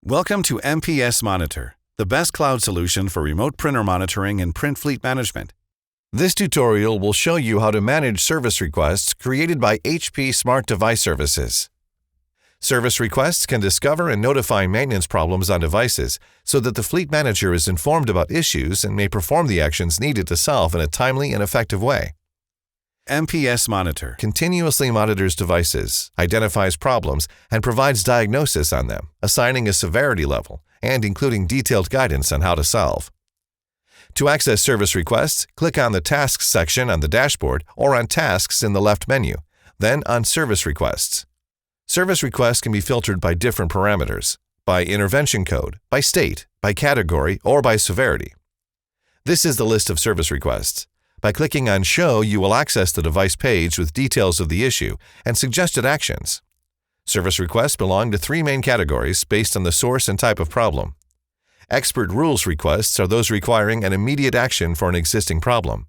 Welcome to MPS Monitor, the best cloud solution for remote printer monitoring and print fleet management. This tutorial will show you how to manage service requests created by HP Smart Device Services. Service requests can discover and notify maintenance problems on devices so that the fleet manager is informed about issues and may perform the actions needed to solve in a timely and effective way. MPS Monitor continuously monitors devices, identifies problems, and provides diagnosis on them, assigning a severity level and including detailed guidance on how to solve. To access service requests, click on the Tasks section on the dashboard or on Tasks in the left menu, then on Service Requests. Service requests can be filtered by different parameters, by intervention code, by state, by category, or by severity. This is the list of service requests. By clicking on Show, you will access the device page with details of the issue and suggested actions. Service requests belong to three main categories based on the source and type of problem. Expert rules requests are those requiring an immediate action for an existing problem.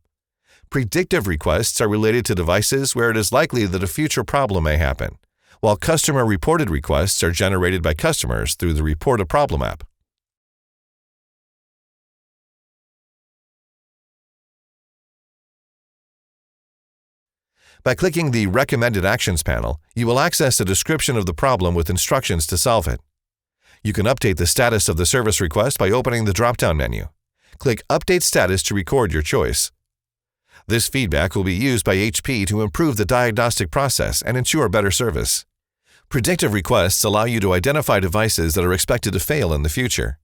Predictive requests are related to devices where it is likely that a future problem may happen, while customer-reported requests are generated by customers through the Report a Problem app. By clicking the Recommended Actions panel, you will access a description of the problem with instructions to solve it. You can update the status of the service request by opening the drop-down menu. Click Update Status to record your choice. This feedback will be used by HP to improve the diagnostic process and ensure better service. Predictive requests allow you to identify devices that are expected to fail in the future.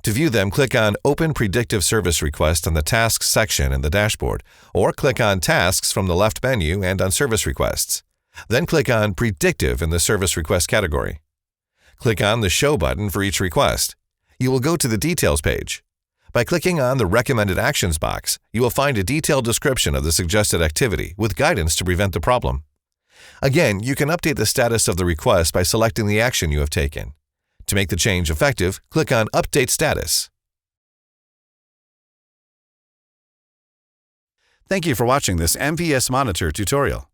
To view them, click on Open Predictive Service Request on the Tasks section in the dashboard, or click on Tasks from the left menu and on Service Requests. Then click on Predictive in the Service Request category. Click on the Show button for each request. You will go to the Details page. By clicking on the Recommended Actions box, you will find a detailed description of the suggested activity with guidance to prevent the problem. Again, you can update the status of the request by selecting the action you have taken. To make the change effective, click on Update Status. Thank you for watching this MPS Monitor tutorial.